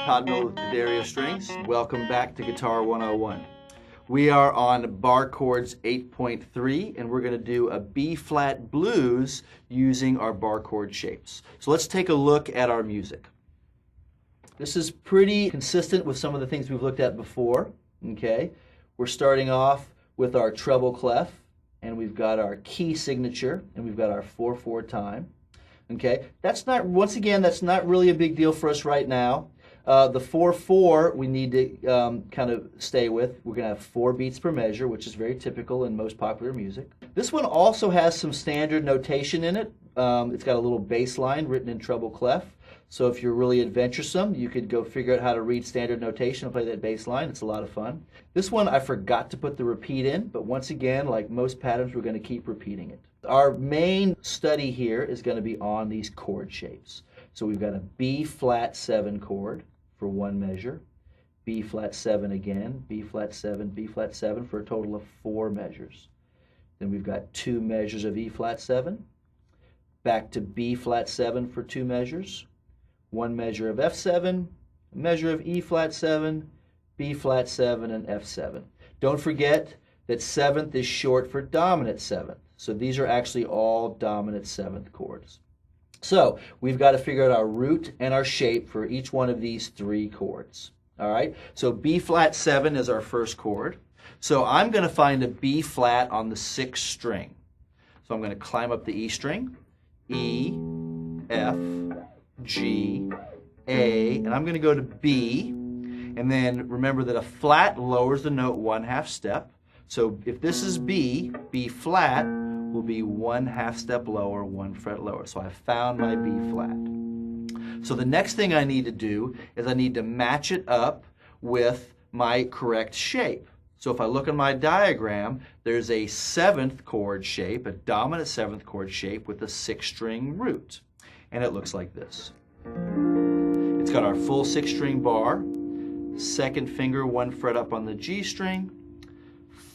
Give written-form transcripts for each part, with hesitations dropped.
Todd Miller with the Dario Strings. Welcome back to Guitar 101. We are on Barre Chords 8.3 and we're going to do a B-flat blues using our bar chord shapes. So let's take a look at our music. This is pretty consistent with some of the things we've looked at before. Okay, we're starting off with our treble clef, and we've got our key signature, and we've got our 4/4 time. Okay, that's not, once again, that's not really a big deal for us right now. The 4/4 we need to kind of stay with. We're going to have 4 beats per measure, which is very typical in most popular music. This one also has some standard notation in it. It's got a little bass line written in treble clef. So if you're really adventuresome, you could go figure out how to read standard notation and play that bass line. It's a lot of fun. This one I forgot to put the repeat in, but once again, like most patterns, we're going to keep repeating it. Our main study here is going to be on these chord shapes. So we've got a B-flat 7 chord for 1 measure, B-flat 7 again, B-flat 7, B-flat 7 for a total of 4 measures. Then we've got 2 measures of E-flat 7, back to B-flat 7 for 2 measures, 1 measure of F7, a measure of E-flat 7, B-flat 7, and F7. Don't forget that 7th is short for dominant 7th. So these are actually all dominant 7th chords. So we've got to figure out our root and our shape for each one of these 3 chords. All right, so B-flat 7 is our first chord. So I'm going to find a B-flat on the 6th string. So I'm going to climb up the E string, E, F, G, A, and I'm going to go to B, and then remember that a flat lowers the note 1/2 step. So if this is B, B flat will be 1/2 step lower, 1 fret lower. So I found my B flat. So the next thing I need to do is I need to match it up with my correct shape. So if I look at my diagram, there's a 7th chord shape, a dominant 7th chord shape with a 6-string root. And it looks like this. It's got our full 6-string bar, 2nd finger 1 fret up on the G string,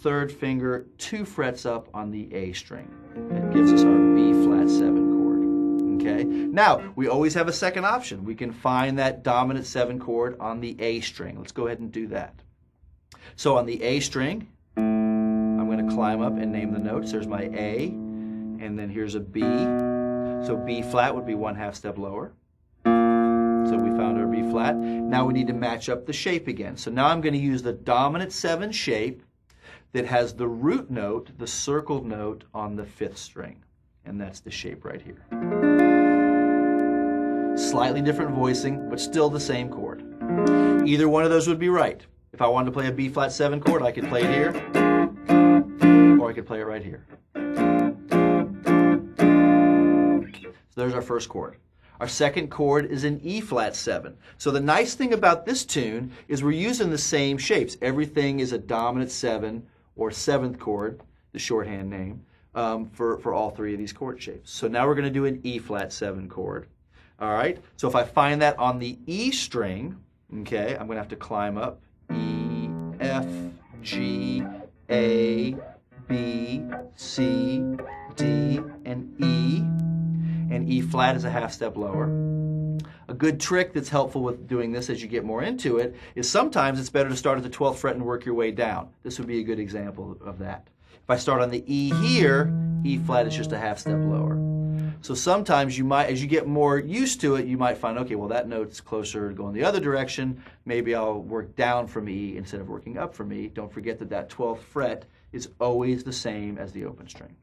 3rd finger 2 frets up on the A string. That gives us our B-flat 7 chord. Okay? Now, we always have a second option. We can find that dominant 7 chord on the A string. Let's go ahead and do that. So on the A string, I'm going to climb up and name the notes. There's my A, and then here's a B. So B flat would be 1/2 step lower. So we found our B flat. Now we need to match up the shape again. So now I'm going to use the dominant 7 shape that has the root note, the circled note on the 5th string. And that's the shape right here. Slightly different voicing, but still the same chord. Either one of those would be right. If I wanted to play a B-flat 7 chord, I could play it here, or I could play it right here. So there's our first chord. Our second chord is an E-flat 7. So the nice thing about this tune is we're using the same shapes. Everything is a dominant 7 or 7th chord, the shorthand name, for all 3 of these chord shapes. So now we're going to do an E-flat 7 chord. All right, so if I find that on the E string, okay, I'm going to have to climb up. E, F, G, A, B, C, D, and E. And E flat is a 1/2 step lower. A good trick that's helpful with doing this as you get more into it is sometimes it's better to start at the 12th fret and work your way down. This would be a good example of that. If I start on the E here, E flat is just a 1/2 step lower. So sometimes you might, as you get more used to it, you might find, okay, well that note's closer to going the other direction. Maybe I'll work down from E instead of working up from E. Don't forget that that 12th fret is always the same as the open string.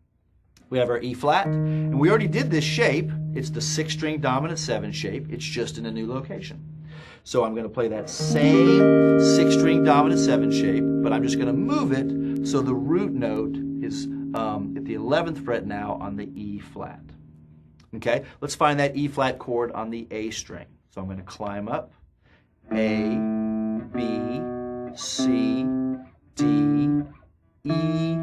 We have our E flat, and we already did this shape. It's the 6-string dominant 7 shape. It's just in a new location. So I'm going to play that same 6-string dominant 7 shape, but I'm just going to move it so the root note is at the 11th fret now on the E flat. Okay, let's find that E flat chord on the A string. So I'm going to climb up, A, B, C, D, E,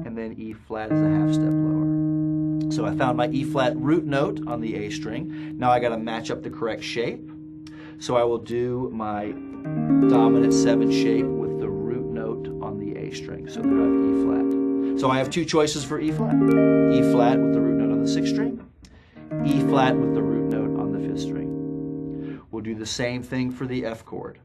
and then E flat is a 1/2 step lower. So I found my E flat root note on the A string. Now I got to match up the correct shape. So I will do my dominant 7 shape with the root note on the A string. So there I have E flat. So I have 2 choices for E flat. E flat with the root note on the 6th string, E flat with the root note on the 5th string. We'll do the same thing for the F chord.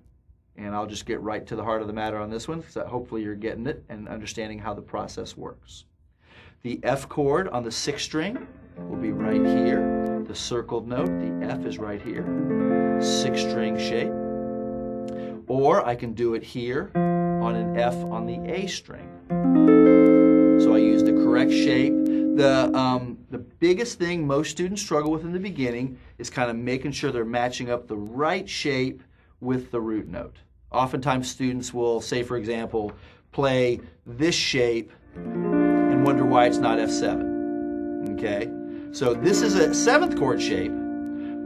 And I'll just get right to the heart of the matter on this one, so hopefully you're getting it and understanding how the process works. The F chord on the 6th string will be right here. The circled note, the F, is right here. 6th string shape. Or I can do it here on an F on the A string. So I use the correct shape. The biggest thing most students struggle with in the beginning is kind of making sure they're matching up the right shape with the root note. Oftentimes students will, say for example, play this shape and wonder why it's not F7. Okay? So this is a 7th chord shape,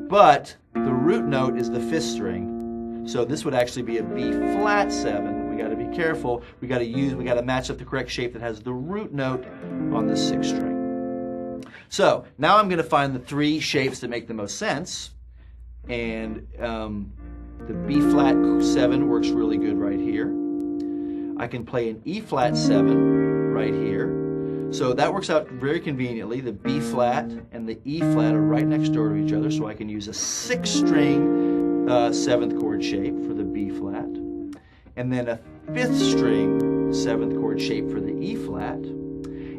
but the root note is the 5th string. So this would actually be a B flat 7. We got to be careful. We got to match up the correct shape that has the root note on the 6th string. So now I'm going to find the 3 shapes that make the most sense, and the B flat 7 works really good right here. I can play an E flat 7 right here. So that works out very conveniently. The B flat and the E flat are right next door to each other, so I can use a 6th string 7th chord shape for the B flat, and then a 5th string 7th chord shape for the E flat.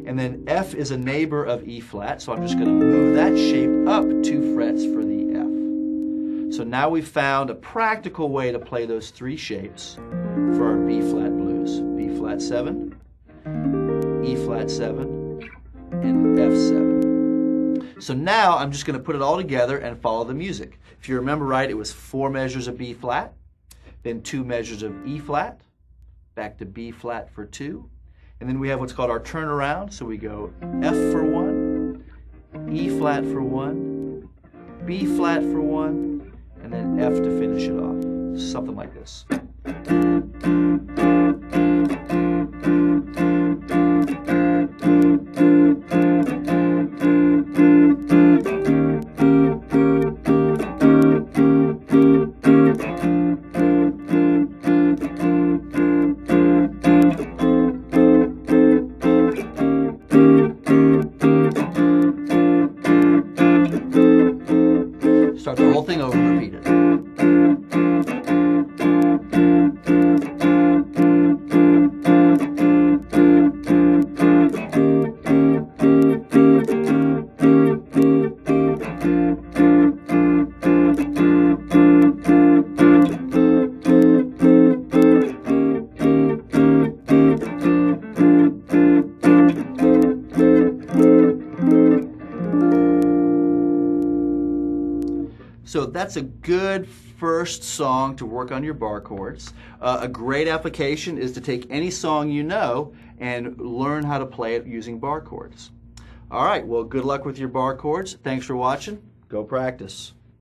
And then F is a neighbor of E flat, so I'm just going to move that shape up 2 frets for the F. So now we've found a practical way to play those 3 shapes for our B flat blues. B flat 7, E flat 7, and F7. So now I'm just going to put it all together and follow the music. If you remember right, it was 4 measures of B flat, then 2 measures of E flat, back to B flat for 2, and then we have what's called our turnaround. So we go F for 1, E flat for 1, B flat for 1, and then F to finish it off. Something like this. Start the whole thing over and repeat it. So that's a good first song to work on your bar chords. A great application is to take any song you know and learn how to play it using bar chords. All right, well, good luck with your bar chords. Thanks for watching. Go practice.